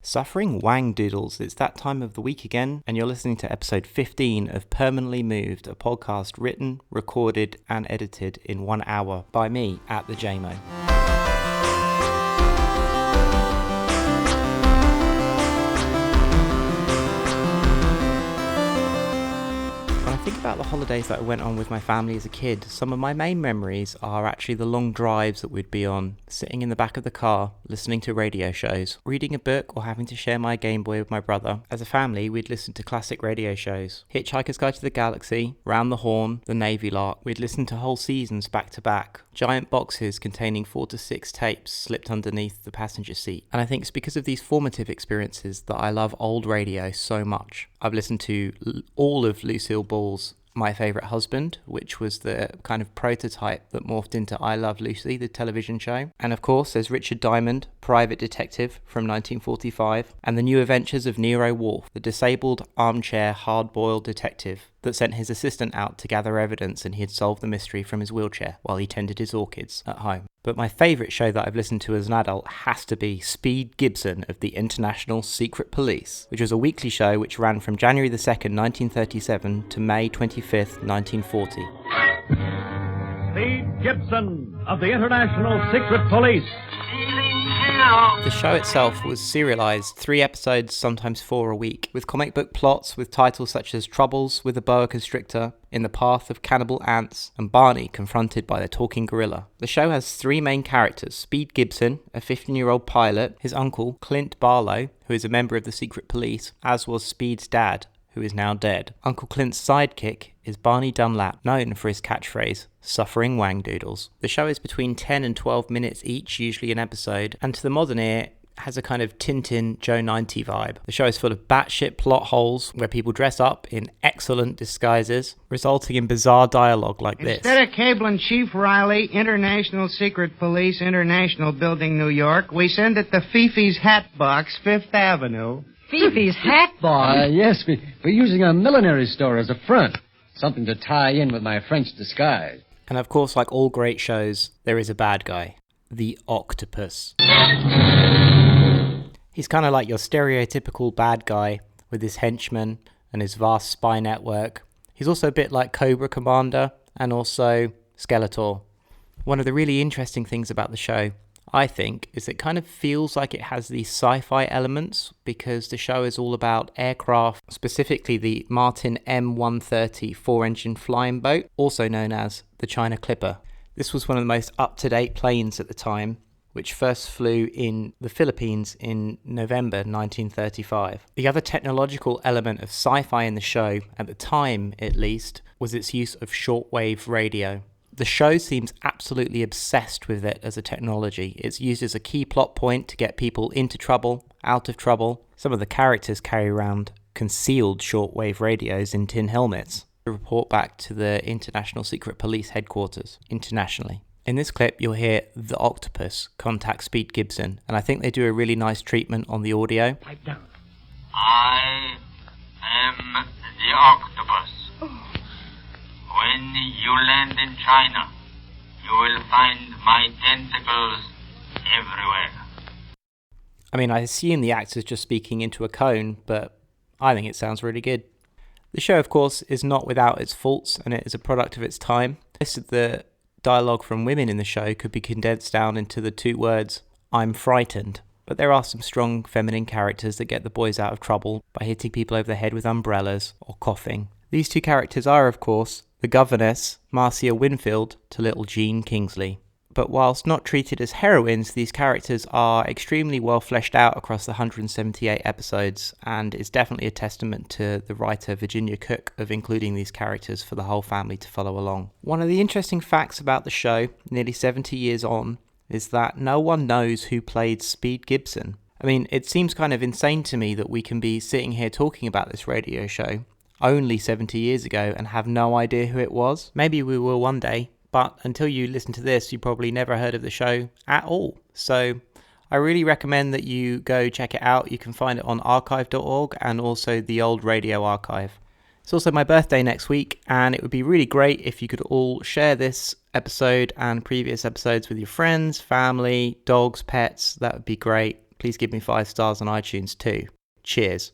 Suffering Wangdoodles, it's that time of the week again, and you're listening to episode 15 of Permanently Moved, a podcast written, recorded, and edited in 1 hour by me at the JMO. When I think about the holidays that I went on with my family as a kid, some of my main memories are actually the long drives that we'd be on, sitting in the back of the car, listening to radio shows, reading a book or having to share my Game Boy with my brother. As a family, we'd listen to classic radio shows. Hitchhiker's Guide to the Galaxy, Round the Horn, The Navy Lark. We'd listen to whole seasons back to back. Giant boxes containing 4 to 6 tapes slipped underneath the passenger seat. And I think it's because of these formative experiences that I love old radio so much. I've listened to all of Lucille Ball's My Favourite Husband, which was the kind of prototype that morphed into I Love Lucy, the television show. And of course, there's Richard Diamond, Private Detective from 1945, and the new adventures of Nero Wolfe, the disabled armchair hard-boiled detective that sent his assistant out to gather evidence and he'd solve the mystery from his wheelchair while he tended his orchids at home. But my favourite show that I've listened to as an adult has to be Speed Gibson of the International Secret Police, which was a weekly show which ran from January the 2nd, 1937 to May 25th, 1940. Speed Gibson of the International Secret Police. The show itself was serialised, 3 episodes, sometimes 4 a week, with comic book plots with titles such as Troubles with a Boa Constrictor, In the Path of Cannibal Ants, and Barney confronted by the talking gorilla. The show has 3 main characters: Speed Gibson, a 15-year-old pilot, his uncle, Clint Barlow, who is a member of the secret police, as was Speed's dad, who is now dead. Uncle Clint's sidekick is Barney Dunlap, known for his catchphrase, Suffering Wangdoodles. The show is between 10 and 12 minutes each, usually an episode, and to the modern ear, has a kind of Tintin Joe 90 vibe. The show is full of batshit plot holes where people dress up in excellent disguises, resulting in bizarre dialogue like this. Instead of cabling Chief Riley, International Secret Police, International Building, New York, we send it to Fifi's Hat Box, 5th Avenue. Fifi's Hat Box? Yes, we're using a millinery store as a front. Something to tie in with my French disguise. And of course, like all great shows, there is a bad guy. The Octopus. He's kind of like your stereotypical bad guy with his henchmen and his vast spy network. He's also a bit like Cobra Commander and also Skeletor. One of the really interesting things about the show, I think, is it kind of feels like it has these sci-fi elements because the show is all about aircraft, specifically the Martin M130 4-engine flying boat, also known as the China Clipper. This was one of the most up-to-date planes at the time, which first flew in the Philippines in November 1935. The other technological element of sci-fi in the show, at the time at least, was its use of shortwave radio. The show seems absolutely obsessed with it as a technology. It's used as a key plot point to get people into trouble, out of trouble. Some of the characters carry around concealed shortwave radios in tin helmets to report back to the International Secret Police headquarters internationally. In this clip, you'll hear the Octopus contact Speed Gibson, and I think they do a really nice treatment on the audio. Pipe down. I am the Octopus. When you land in China, you will find my tentacles everywhere. I mean, I assume the actor's just speaking into a cone, but I think it sounds really good. The show, of course, is not without its faults, and it is a product of its time. Most of the dialogue from women in the show could be condensed down into the 2 words, I'm frightened. But there are some strong feminine characters that get the boys out of trouble by hitting people over the head with umbrellas or coughing. These 2 characters are, of course, the governess, Marcia Winfield, to little Jean Kingsley. But whilst not treated as heroines, these characters are extremely well fleshed out across the 178 episodes, and is definitely a testament to the writer Virginia Cook of including these characters for the whole family to follow along. One of the interesting facts about the show, nearly 70 years on, is that no one knows who played Speed Gibson. I mean, it seems kind of insane to me that we can be sitting here talking about this radio show only 70 years ago and have no idea who it was. Maybe we will one day, but until you listen to this, you probably never heard of the show at all. So I really recommend that you go check it out. You can find it on archive.org and also the old radio archive. It's also my birthday next week, and it would be really great if you could all share this episode and previous episodes with your friends, family, dogs, pets. That would be great. please give me 5 stars on iTunes too. Cheers.